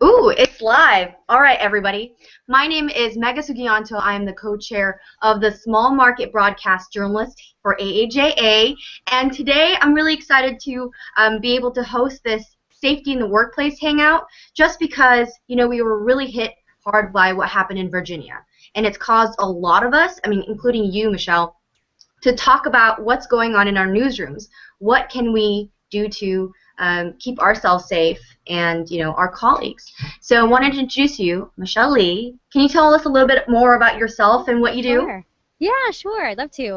Ooh, it's live. All right, everybody. My name is Mega Sugianto. I am the co-chair of the Small Market Broadcast Journalist for AAJA. And today I'm really excited to be able to host this Safety in the Workplace Hangout just because, we were really hit hard by what happened in Virginia. And it's caused a lot of us, including you, Michelle, to talk about what's going on in our newsrooms. What can we do to keep ourselves safe and our colleagues? So I wanted to introduce you, Michelle Lee. Can you tell us a little bit more about yourself and what you do? Sure. Yeah, sure. I'd love to.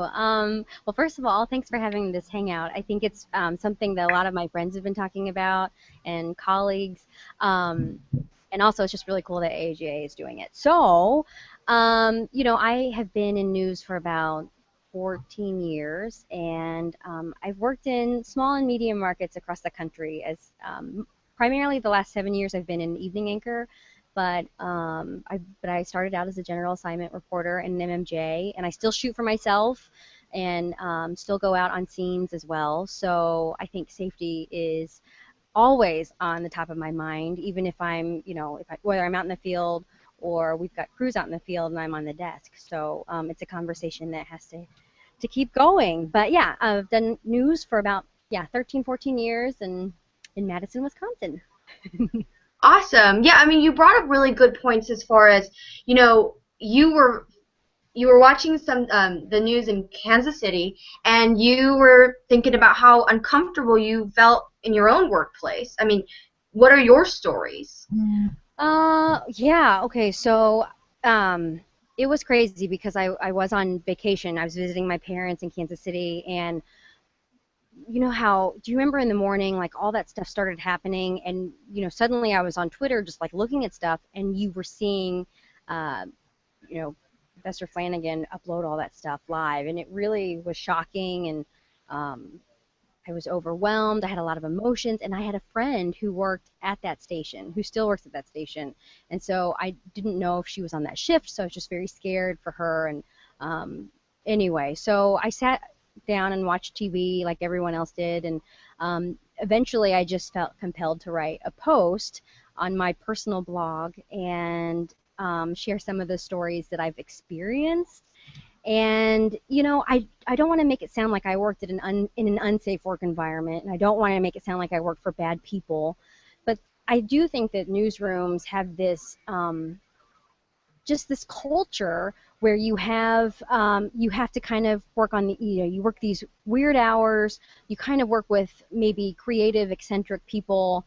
Well, first of all, thanks for having this hangout. I think it's something that a lot of my friends have been talking about and colleagues. Um, and also, it's just really cool that AAGA is doing it. So, I have been in news for about 14 years, and I've worked in small and medium markets across the country. As primarily the last 7 years, I've been an evening anchor. But I started out as a general assignment reporter in an MMJ, and I still shoot for myself, and still go out on scenes as well. So I think safety is always on the top of my mind, even if I'm, whether I'm out in the field or we've got crews out in the field and I'm on the desk. So it's a conversation that has to keep going. But yeah, I've done news for about 13, 14 years, and in Madison, Wisconsin. Awesome. Yeah, you brought up really good points as far as, you were watching the news in Kansas City, and you were thinking about how uncomfortable you felt in your own workplace. What are your stories? Yeah, okay, so it was crazy because I was on vacation. I was visiting my parents in Kansas City, and you know how, do you remember in the morning, like all that stuff started happening, and suddenly I was on Twitter just like looking at stuff, and you were seeing, uh, you know, Professor Flanagan upload all that stuff live, and it really was shocking, and um, I was overwhelmed. I had a lot of emotions, and I had a friend who worked at that station, who still works at that station, and so I didn't know if she was on that shift, so I was just very scared for her. And anyway, so I sat down and watched TV like everyone else did, and eventually I just felt compelled to write a post on my personal blog and share some of the stories that I've experienced. And I don't want to make it sound like I worked at in an unsafe work environment, and I don't want to make it sound like I worked for bad people, but I do think that newsrooms have this just this culture where you have to kind of work on the you work these weird hours, you kind of work with maybe creative, eccentric people,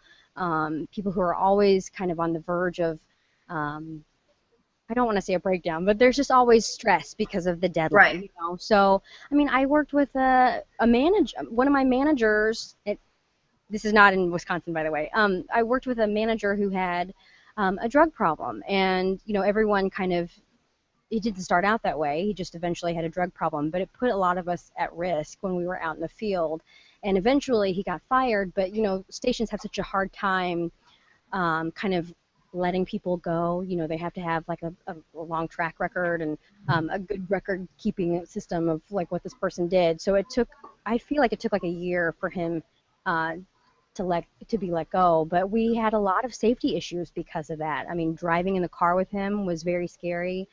people who are always kind of on the verge of um, I don't want to say a breakdown, but there's just always stress because of the Right. deadline. So, I worked with one of my managers. This is not in Wisconsin, by the way. I worked with a manager who had a drug problem, and everyone kind of. It didn't start out that way. He just eventually had a drug problem, but it put a lot of us at risk when we were out in the field. And eventually he got fired, but stations have such a hard time kind of letting people go. They have to have like a long track record and a good record keeping system of like what this person did. So I feel like it took like a year for him uh, to be let go. But we had a lot of safety issues because of that. Driving in the car with him was very scary.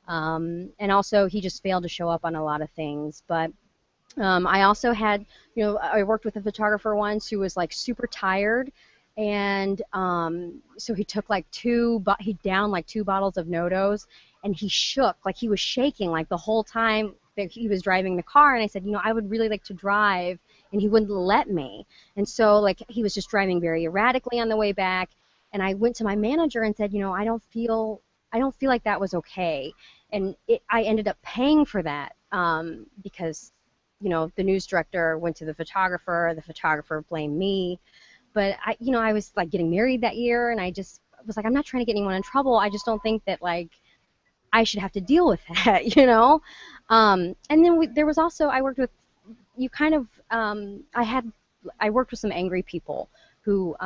And also he just failed to show up on a lot of things. But I also had, I worked with a photographer once who was like super tired, and so he took like he downed like 2 bottles of NoDoz, and he shook, like he was shaking like the whole time that he was driving the car. And I said, I would really like to drive, and he wouldn't let me. And so like he was just driving very erratically on the way back, and I went to my manager and said, I don't feel like that was okay, and I ended up paying for that because the news director went to the photographer blamed me. But I was like getting married that year, and I just was like, I'm not trying to get anyone in trouble. I just don't think that like I should have to deal with that. And then there was also, I worked with, you kind of, I worked with some angry people who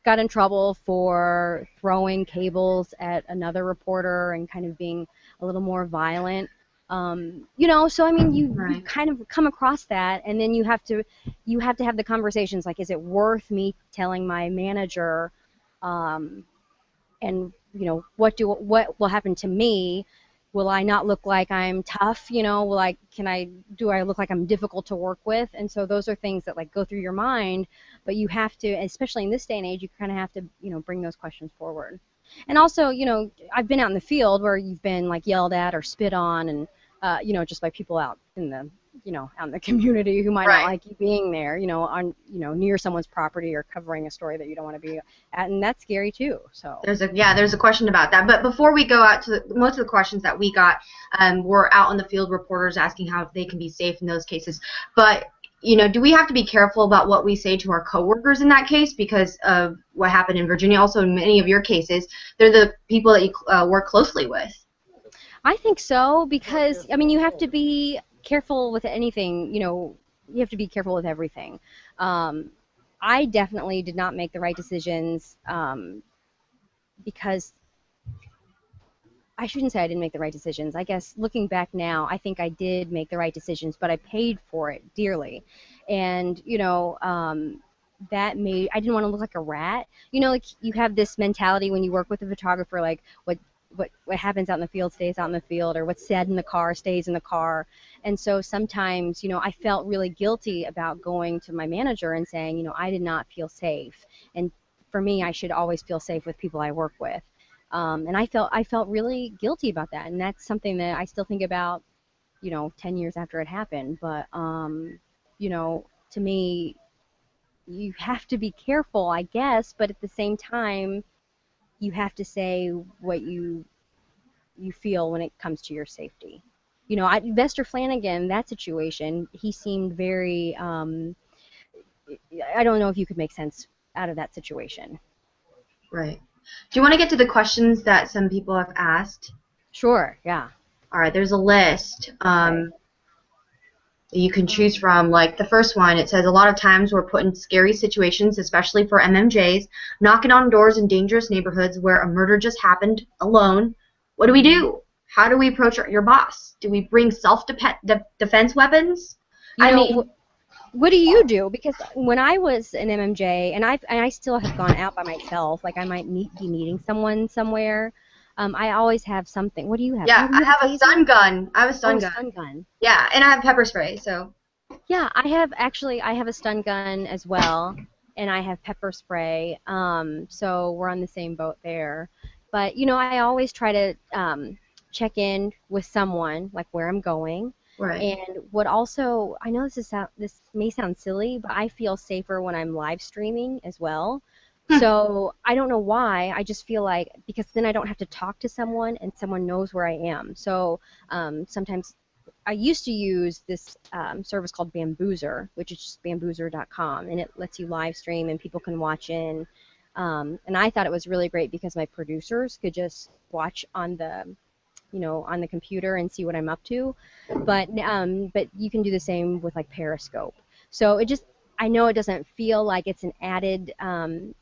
got in trouble for throwing cables at another reporter and kind of being a little more violent. So you Right. kind of come across that, and then you have to have the conversations like, is it worth me telling my manager And what will happen to me? Will I not look like I'm tough? Do I look like I'm difficult to work with? And so those are things that like go through your mind, but you have to, especially in this day and age, you kind of have to bring those questions forward. And also, I've been out in the field where you've been like yelled at or spit on, and just by people out in the out in the community who might not Right. like you being there, near someone's property or covering a story that you don't want to be at, and that's scary too. So There's a question about that. But before we go out to most of the questions that we got were out in the field reporters asking how they can be safe in those cases. But do we have to be careful about what we say to our coworkers in that case because of what happened in Virginia? Also, in many of your cases, they're the people that you work closely with. I think so, because I mean you have to be careful with anything. You have to be careful with everything. I definitely did not make the right decisions, because I shouldn't say I didn't make the right decisions. I guess looking back now, I think I did make the right decisions, but I paid for it dearly. And, I didn't want to look like a rat. Like you have this mentality when you work with a photographer, like what happens out in the field stays out in the field, or what's said in the car stays in the car. And so sometimes, I felt really guilty about going to my manager and saying, I did not feel safe. And for me, I should always feel safe with people I work with. And I felt really guilty about that, and that's something that I still think about, 10 years after it happened. But to me, you have to be careful, I guess, but at the same time, you have to say what you feel when it comes to your safety. Vester Flanagan, that situation, he seemed very. I don't know if you could make sense out of that situation. Right. Do you want to get to the questions that some people have asked? Sure, yeah. All right, there's a list that you can choose from. Like the first one, it says a lot of times we're put in scary situations, especially for MMJs, knocking on doors in dangerous neighborhoods where a murder just happened alone. What do we do? How do we approach your boss? Do we bring self-defense weapons? What do you do? Because when I was an MMJ, and I still have gone out by myself, like I might be meeting someone somewhere. I always have something. What do you have? Yeah, I have a stun gun. I have a stun gun. Stun gun. Yeah, and I have pepper spray. So. Yeah, I have a stun gun as well, and I have pepper spray. So we're on the same boat there. But I always try to check in with someone, like where I'm going. Right. And what also, I know this may sound silly, but I feel safer when I'm live streaming as well. So I don't know why. I just feel like, because then I don't have to talk to someone and someone knows where I am. So sometimes I used to use this service called Bamboozer, which is just bamboozer.com, and it lets you live stream and people can watch in. And I thought it was really great because my producers could just watch on the on the computer and see what I'm up to, but you can do the same with like Periscope. So I know it doesn't feel like it's an added,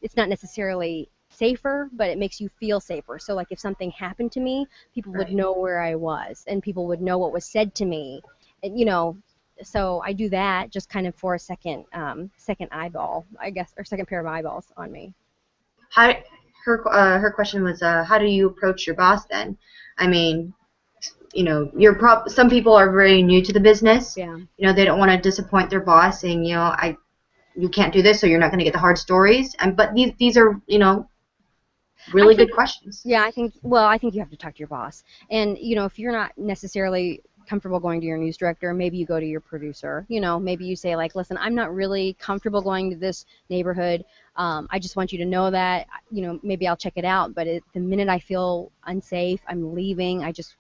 it's not necessarily safer, but it makes you feel safer. So like if something happened to me, people would know where I was, and people would know what was said to me, and so I do that just kind of for a second eyeball, I guess, or second pair of eyeballs on me. Her question was, how do you approach your boss then? I mean, some people are very new to the business. Yeah. They don't want to disappoint their boss, saying, you can't do this, so you're not going to get the hard stories. But these are, really good questions. Yeah, I think you have to talk to your boss, and if you're not necessarily comfortable going to your news director, maybe you go to your producer. Maybe you say like, listen, I'm not really comfortable going to this neighborhood. I just want you to know that, maybe I'll check it out, but the minute I feel unsafe, I'm leaving. I just,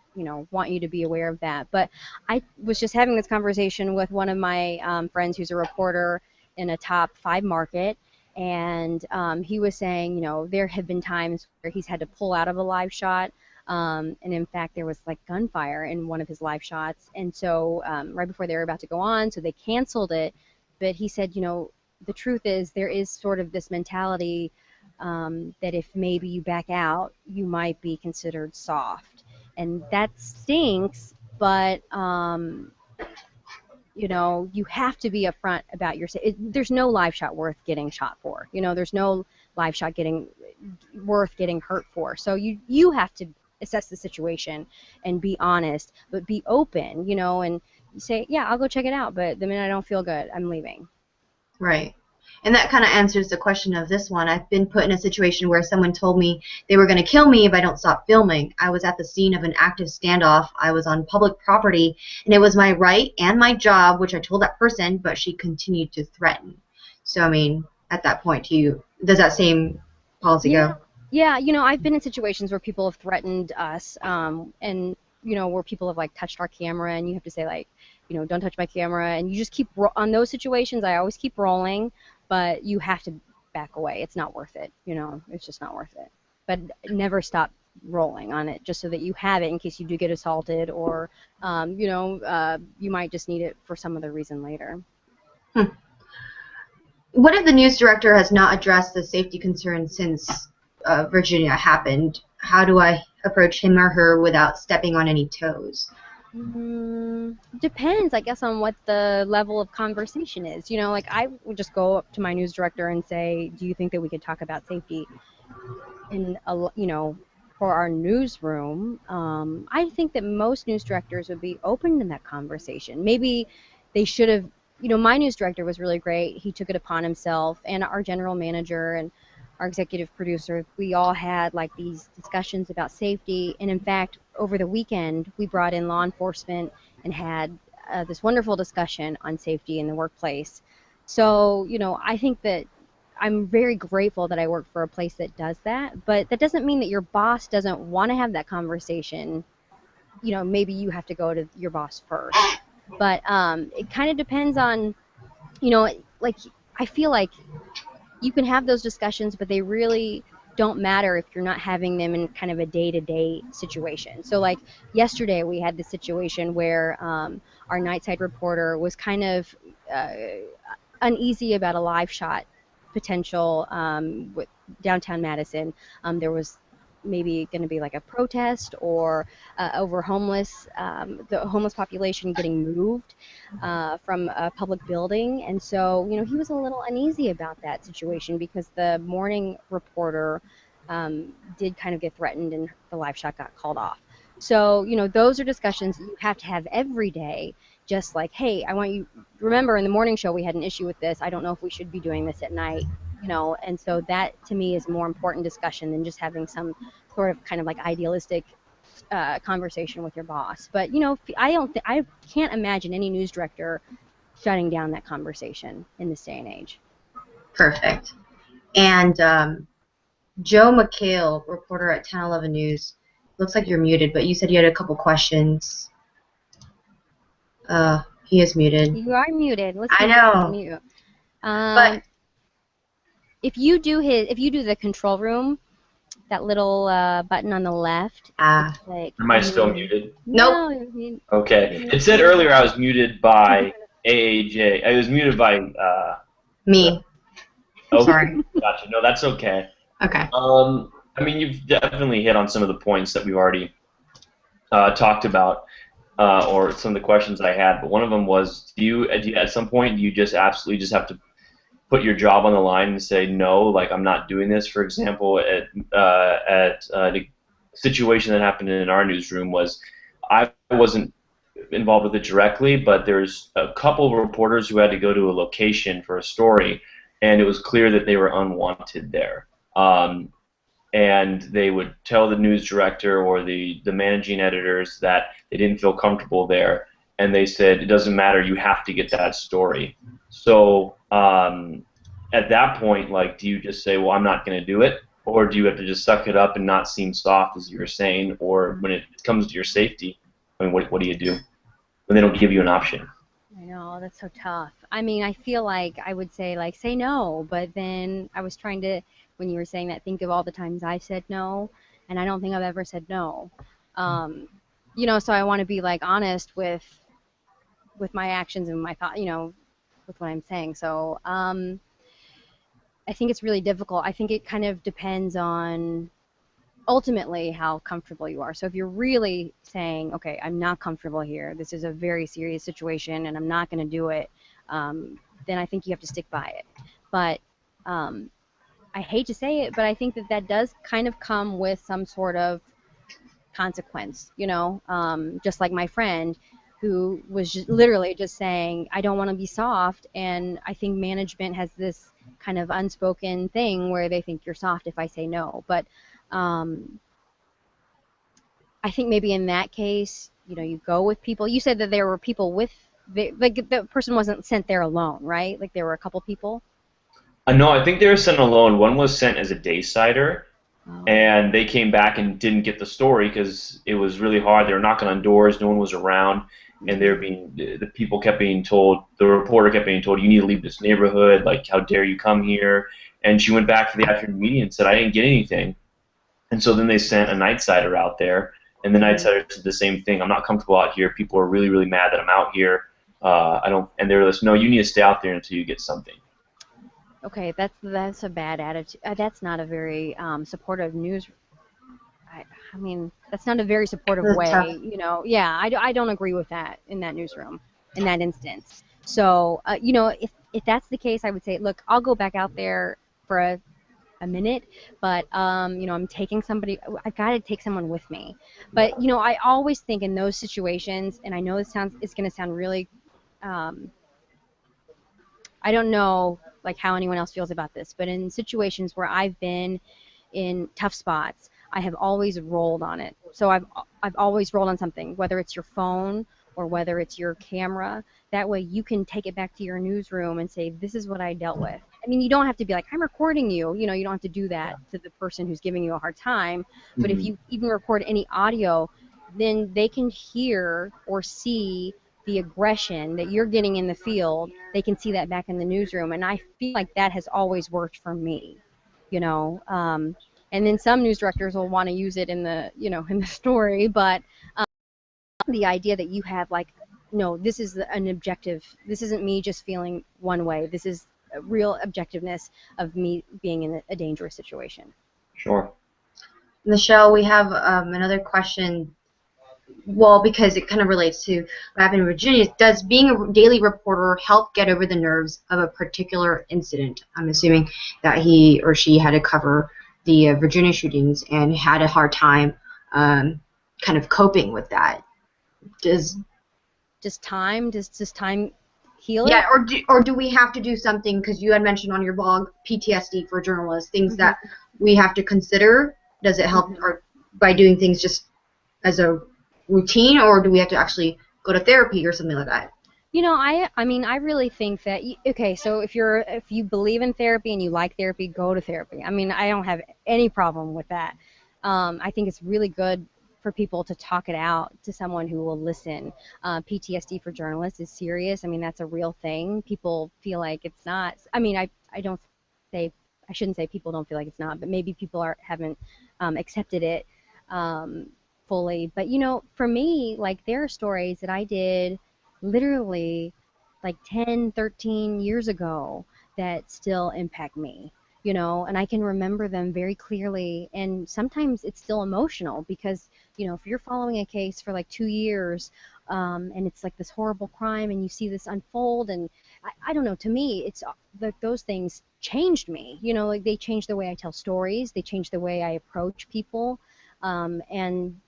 want you to be aware of that. But I was just having this conversation with one of my friends who's a reporter in a top 5 market, and he was saying, there have been times where he's had to pull out of a live shot. And in fact, there was like gunfire in one of his live shots, and so right before they were about to go on, so they canceled it. But he said, the truth is there is sort of this mentality that if maybe you back out, you might be considered soft, and that stinks. But you have to be upfront about there's no live shot worth getting shot for. There's no live shot getting worth getting hurt for. So you have to assess the situation and be honest, but be open, you know, and say, yeah, I'll go check it out, but the minute I don't feel good, I'm leaving. Right. And that kind of answers the question of this one. I've been put in a situation where someone told me they were going to kill me if I don't stop filming. I was at the scene of an active standoff. I was on public property, and it was my right and my job, which I told that person, but she continued to threaten. So, I mean, at that point, does that same policy go? Yeah, you know, I've been in situations where people have threatened us, and you know, where people have like touched our camera, and you have to say like, you know, don't touch my camera, and you just keep on those situations. I always keep rolling, but you have to back away. It's not worth it. You know, it's just not worth it. But never stop rolling on it, just so that you have it in case you do get assaulted, or you know, you might just need it for some other reason later. What if the news director has not addressed the safety concerns since Virginia happened? How do I approach him or her without stepping on any toes? Depends, I guess, on what the level of conversation is. You know, like I would just go up to my news director and say, do you think that we could talk about safety in you know, for our newsroom? I think that most news directors would be open to that conversation. Maybe they should have, you know, my news director was really great. He took it upon himself, and our general manager and our executive producer, we all had like these discussions about safety. And in fact, over the weekend, we brought in law enforcement and had this wonderful discussion on safety in the workplace. So, you know, I think that I'm very grateful that I work for a place that does that, but that doesn't mean that your boss doesn't want to have that conversation. You know, maybe you have to go to your boss first. But it kind of depends on, you know, like I feel like you can have those discussions, but they really don't matter if you're not having them in kind of a day-to-day situation. So like yesterday we had the situation where our nightside reporter was kind of uneasy about a live shot potential with downtown Madison. There was maybe going to be like a protest or over the homeless population getting moved from a public building. And so, you know, he was a little uneasy about that situation because the morning reporter did kind of get threatened and the live shot got called off. So, you know, those are discussions that you have to have every day. Just like, hey, I want you, remember in the morning show we had an issue with this. I don't know if we should be doing this at night, you know, and so that to me is a more important discussion than just having some sort of kind of like idealistic conversation with your boss. But, you know, I can't imagine any news director shutting down that conversation in this day and age. Perfect. And Joe McHale, reporter at 1011 News, looks like you're muted, but you said you had a couple questions. He is muted. You are muted. Let's I know. Mute. But if you do the control room, that little button on the left. Like, am I still muted? Nope. No, okay. It said earlier I was muted by AAJ. I was muted by me. Oh, sorry. Gotcha. No, that's okay. Okay. I mean, you've definitely hit on some of the points that we've already talked about, or some of the questions I had. But one of them was, do you at some point do you just absolutely just have to put your job on the line and say no, like I'm not doing this? For example, at the situation that happened in our newsroom was I wasn't involved with it directly, but there's a couple of reporters who had to go to a location for a story, and it was clear that they were unwanted there. And they would tell the news director or the managing editors that they didn't feel comfortable there, and they said, it doesn't matter, you have to get that story. So at that point, like, do you just say, well, I'm not going to do it, or do you have to just suck it up and not seem soft, as you were saying, or when it comes to your safety, I mean, what do you do when they don't give you an option? I know, that's so tough. I mean, I feel like I would say, like, say no, but then I was trying to, when you were saying that, think of all the times I've said no, and I don't think I've ever said no. You know, so I want to be, like, honest with my actions and my thought, you know, with what I'm saying. So I think it's really difficult. I think it kind of depends on ultimately how comfortable you are. So if you're really saying, okay, I'm not comfortable here, this is a very serious situation and I'm not going to do it, then I think you have to stick by it. But I hate to say it, but I think that that does kind of come with some sort of consequence, just like my friend who was just literally just saying, I don't want to be soft, and I think management has this kind of unspoken thing where they think you're soft if I say no. But I think maybe in that case, you go with people. You said that there were people with, like the person wasn't sent there alone, right? Like there were a couple people. No, I think they were sent alone. One was sent as a day-sider, Oh. and they came back and didn't get the story because it was really hard. They were knocking on doors, no one was around, and the people kept being told, the reporter kept being told, you need to leave this neighborhood, like, how dare you come here? And she went back for the afternoon meeting and said, I didn't get anything. And so then they sent a night-sider out there, and the night-sider said the same thing. I'm not comfortable out here. People are really, really mad that I'm out here. I don't, and they were like, no, you need to stay out there until you get something. Okay, that's a bad attitude. That's not a very supportive news. I mean, that's not a very supportive That's way. tough. Yeah, I don't agree with that in that newsroom, in that instance. So, if that's the case, I would say, look, I'll go back out there for a minute, but I'm taking somebody. I've got to take someone with me. But I always think in those situations, and I know it's going to sound really. I don't know like how anyone else feels about this, but in situations where I've been in tough spots, I have always rolled on it. So I've always rolled on something, whether it's your phone or whether it's your camera. That way you can take it back to your newsroom and say, this is what I dealt with. I mean, you don't have to be like, I'm recording you. You don't have to do that to the person who's giving you a hard time. But if you even record any audio, then they can hear or see the aggression that you're getting in the field. They can see that back in the newsroom. And I feel like that has always worked for me, and then some news directors will want to use it in the, in the story, but the idea that you have like, no, this is an objective. This isn't me just feeling one way. This is a real objectiveness of me being in a dangerous situation. Sure. Michelle, we have another question. Well, because it kind of relates to what happened in Virginia. Does being a daily reporter help get over the nerves of a particular incident? I'm assuming that he or she had to cover the Virginia shootings and had a hard time kind of coping with that. Does time heal it? Yeah, or do we have to do something, because you had mentioned on your blog PTSD for journalists, things that we have to consider? Does it help or by doing things just as a routine, or do we have to actually go to therapy or something like that? I mean, I really think that, okay, so if you believe in therapy and you like therapy, go to therapy. I mean, I don't have any problem with that. I think it's really good for people to talk it out to someone who will listen. PTSD for journalists is serious. I mean, that's a real thing. People feel like it's not. I mean, I shouldn't say people don't feel like it's not, but maybe people haven't accepted it fully. But for me, like, there are stories that I did literally like 10, 13 years ago that still impact me, and I can remember them very clearly. And sometimes it's still emotional because, if you're following a case for like 2 years and it's like this horrible crime and you see this unfold, and I don't know, to me, it's those things changed me, like they changed the way I tell stories, they changed the way I approach people. And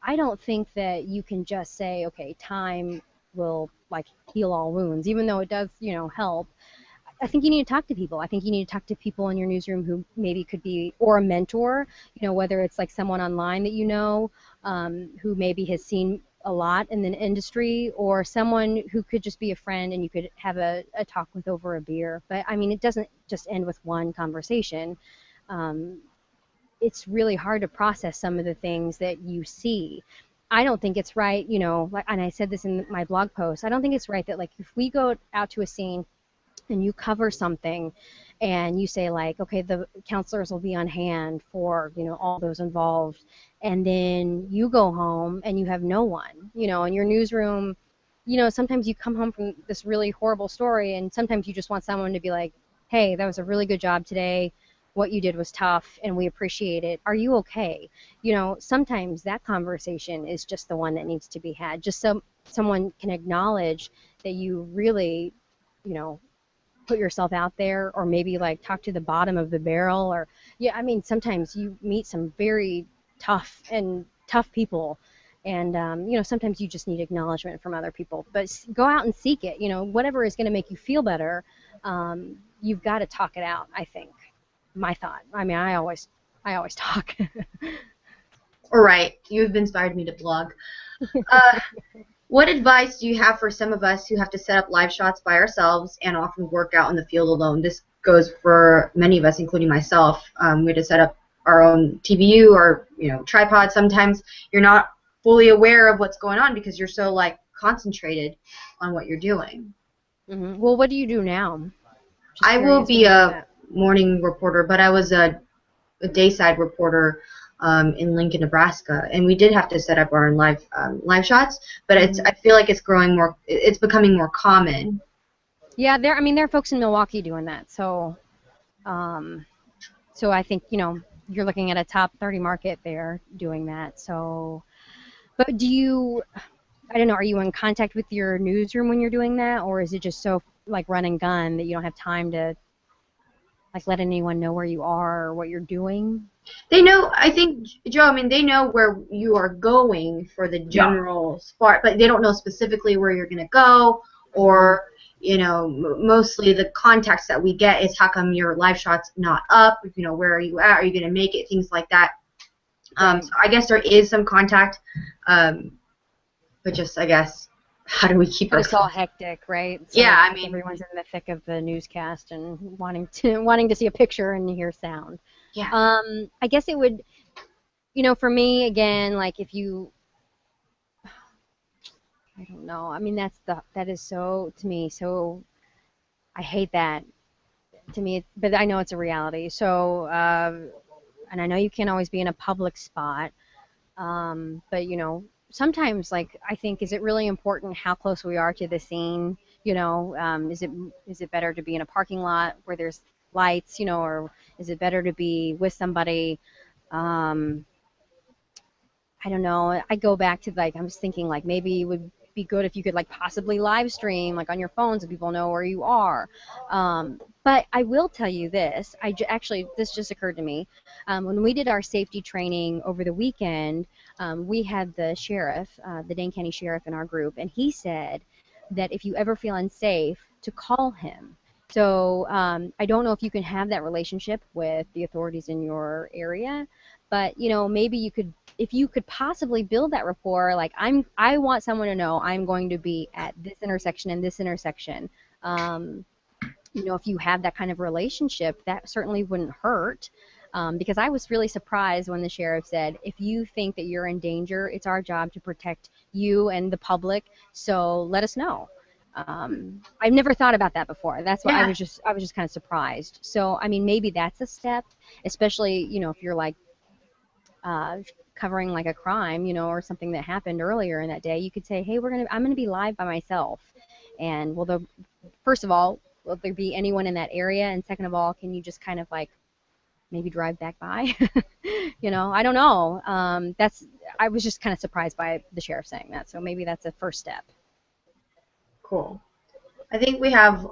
I don't think that you can just say, okay, time will like heal all wounds, even though it does, help. I think you need to talk to people. I think you need to talk to people in your newsroom who maybe could be, or a mentor, whether it's like someone online that who maybe has seen a lot in the industry, or someone who could just be a friend and you could have a talk with over a beer. But I mean, it doesn't just end with one conversation. It's really hard to process some of the things that you see. I don't think it's right, like, and I said this in my blog post, I don't think it's right that, like, if we go out to a scene and you cover something and you say, like, okay, the counselors will be on hand for, all those involved, and then you go home and you have no one, in your newsroom. Sometimes you come home from this really horrible story, and sometimes you just want someone to be like, hey, that was a really good job today. What you did was tough, and we appreciate it. Are you okay? Sometimes that conversation is just the one that needs to be had. Just so someone can acknowledge that you really, put yourself out there, or maybe like talk to the bottom of the barrel, or yeah, I mean sometimes you meet some very tough people, and sometimes you just need acknowledgement from other people, but go out and seek it. Whatever is going to make you feel better, you've got to talk it out, I think. My thought. I mean, I always talk. All right, you've inspired me to blog. What advice do you have for some of us who have to set up live shots by ourselves and often work out in the field alone? This goes for many of us, including myself. We had to set up our own TVU or tripod. Sometimes you're not fully aware of what's going on because you're so like concentrated on what you're doing. Mm-hmm. Well, what do you do now? I will be a morning reporter, but I was a dayside reporter in Lincoln, Nebraska, and we did have to set up our own live shots. But I feel like it's growing more. It's becoming more common. Yeah, there are folks in Milwaukee doing that. So, so I think you're looking at a top 30 market there doing that. So, but do you? I don't know. Are you in contact with your newsroom when you're doing that, or is it just so like run and gun that you don't have time to like let anyone know where you are or what you're doing? They know, I think, Joe, I mean, they know where you are going for the general spot, but they don't know specifically where you're going to go, or, mostly the context that we get is how come your live shot's not up, where are you at, are you going to make it, things like that. So I guess there is some contact, but just, I guess, how do we keep It's all hectic, right? So yeah, I mean, everyone's in the thick of the newscast and wanting to see a picture and hear sound. Yeah. I guess it would, for me again, like if you, I don't know. I mean, that is so to me. So I hate that to me, but I know it's a reality. So, and I know you can't always be in a public spot, but sometimes, like, I think, is it really important how close we are to the scene? Is it better to be in a parking lot where there's lights, or is it better to be with somebody? I don't know. I go back to like I was thinking like maybe it would be good if you could like possibly live stream like on your phone so people know where you are. But I will tell you this. Actually, this just occurred to me. When we did our safety training over the weekend, we had the sheriff, the Dane County Sheriff in our group, and he said that if you ever feel unsafe, to call him. So I don't know if you can have that relationship with the authorities in your area, but maybe you could, if you could possibly build that rapport. Like I want someone to know I'm going to be at this intersection and this intersection. If you have that kind of relationship, that certainly wouldn't hurt. Because I was really surprised when the sheriff said, if you think that you're in danger, it's our job to protect you and the public, so let us know. I've never thought about that before. That's why I was just kind of surprised. So I mean, maybe that's a step, especially if you're like covering like a crime, or something that happened earlier in that day. You could say, hey, I'm gonna be live by myself, and first of all, will there be anyone in that area, and second of all, can you just kind of like maybe drive back by? I don't know. I was just kind of surprised by the sheriff saying that. So maybe that's a first step. Cool. I think we have,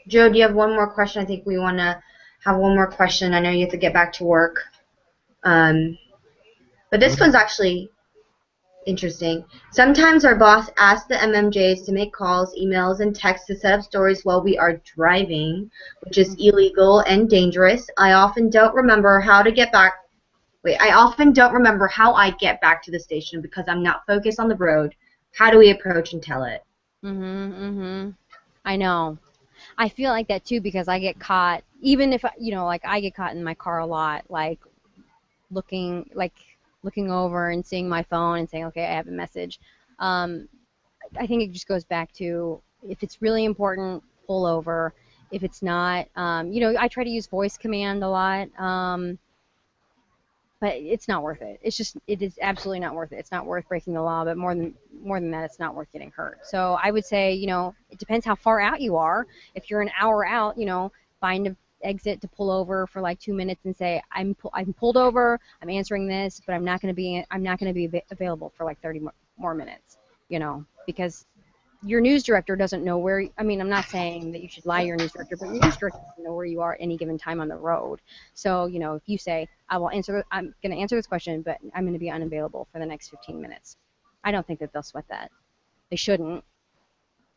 Joe, do you have one more question? I think we want to have one more question. I know you have to get back to work. But this one's actually interesting. Sometimes our boss asks the MMJs to make calls, emails, and texts to set up stories while we are driving, which is illegal and dangerous. I often don't remember how I get back to the station because I'm not focused on the road. How do we approach and tell it? I know. I feel like that too because I get caught, even if like I get caught in my car a lot, like looking over and seeing my phone and saying, okay, I have a message. I think it just goes back to if it's really important, pull over. If it's not, I try to use voice command a lot. But it's not worth it. It is absolutely not worth it. It's not worth breaking the law, but more than that, it's not worth getting hurt. So I would say, it depends how far out you are. If you're an hour out, find an exit to pull over for like 2 minutes and say, I'm pulled over. I'm answering this, but I'm not going to be available for like 30 more minutes. Because your news director doesn't know where. I mean, I'm not saying that you should lie to your news director, but your news director doesn't know where you are at any given time on the road. So, you know, if you say, I'm going to answer this question, but I'm going to be unavailable for the next 15 minutes, I don't think that they'll sweat that. They shouldn't.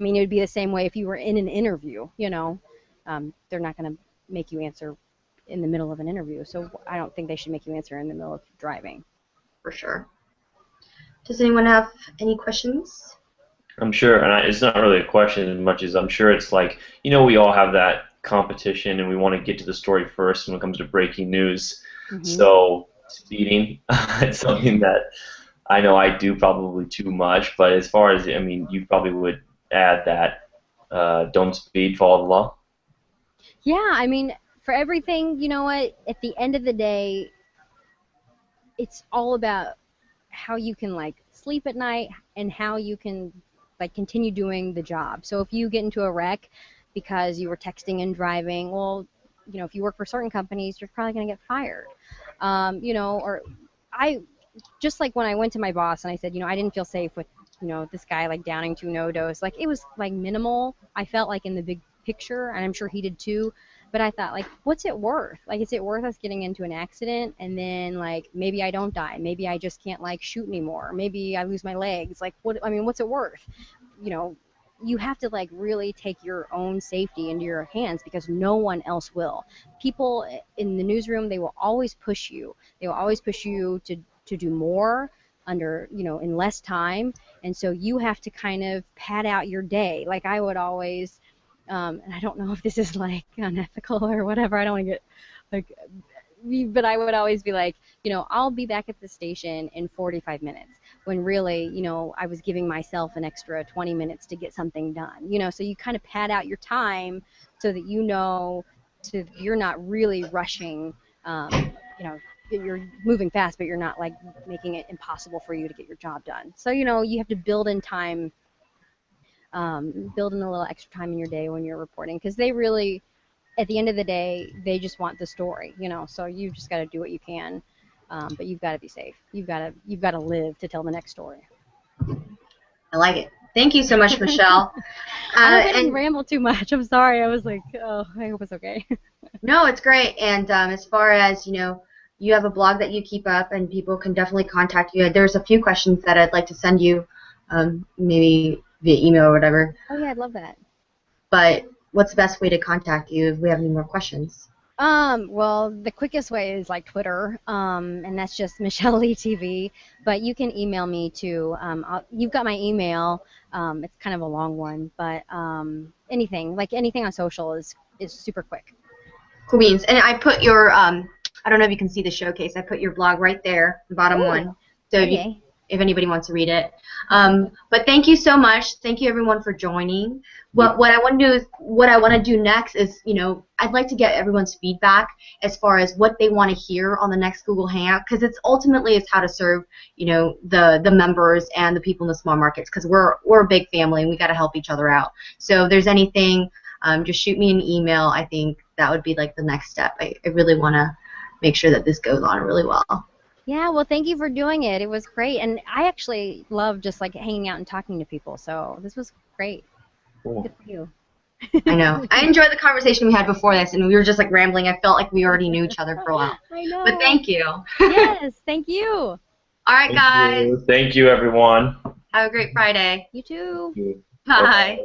I mean, it would be the same way if you were in an interview, you know. They're not going to make you answer in the middle of an interview. So I don't think they should make you answer in the middle of driving. For sure. Does anyone have any questions? I'm sure, and it's not really a question as much as I'm sure it's like, you know, we all have that competition and we want to get to the story first when it comes to breaking news. Mm-hmm. So speeding, it's something that I know I do probably too much, but as far as, I mean, you probably would add that don't speed, follow the law. Yeah, I mean, for everything, you know what, at the end of the day, it's all about how you can, like, sleep at night and how you can, like, continue doing the job. So if you get into a wreck because you were texting and driving, well, you know, if you work for certain companies, you're probably going to get fired. You know, or just like when I went to my boss and I said, you know, I didn't feel safe with, you know, this guy, like, downing 2 no-dose. Like, it was, like, minimal. I felt like in the big picture, and I'm sure he did too. But I thought, like, what's it worth? Like, is it worth us getting into an accident and then, like, maybe I don't die. Maybe I just can't, like, shoot anymore. Maybe I lose my legs. Like, what? I mean, what's it worth? You know, you have to, like, really take your own safety into your hands because no one else will. People in the newsroom, they will always push you. They will always push you to do more under, you know, in less time. And so you have to kind of pad out your day. Like, I would always... and I don't know if this is, like, unethical or whatever. I don't want to get, like, but I would always be like, you know, I'll be back at the station in 45 minutes. When really, you know, I was giving myself an extra 20 minutes to get something done. You know, so you kind of pad out your time so that you know you're not really rushing. You know, you're moving fast, but you're not, like, making it impossible for you to get your job done. So, you know, you have to build in time. Build in a little extra time in your day when you're reporting, because they really, at the end of the day, they just want the story, you know. So you just got to do what you can, but you've got to be safe. You've got to live to tell the next story. I like it. Thank you so much, Michelle. I didn't ramble too much. I'm sorry. I was like, oh, I hope it's okay. No, it's great. And as far as, you know, you have a blog that you keep up, and people can definitely contact you. There's a few questions that I'd like to send you, maybe via email or whatever. Oh, yeah, I'd love that. But what's the best way to contact you if we have any more questions? Well, the quickest way is, like, Twitter, and that's just Michelle Lee TV. But you can email me too. You've got my email. It's kind of a long one, but anything on social is super quick. Cool beans. And I put your I don't know if you can see the showcase. I put your blog right there, the bottom one. So if anybody wants to read it. But thank you so much. Thank you, everyone, for joining. What I want to do next is, you know, I'd like to get everyone's feedback as far as what they want to hear on the next Google Hangout, because it's ultimately how to serve, you know, the members and the people in the small markets, because we're a big family and we got to help each other out. So if there's anything, just shoot me an email. I think that would be, like, the next step. I really want to make sure that this goes on really well. Yeah, well, thank you for doing it. It was great, and I actually love just, like, hanging out and talking to people. So this was great. Cool. Good for you. I know. I enjoyed the conversation we had before this, and we were just, like, rambling. I felt like we already knew each other for a while. I know. But thank you. Yes, thank you. All right, guys. Thank you, everyone. Have a great Friday. You too. Thank you. Bye. Bye.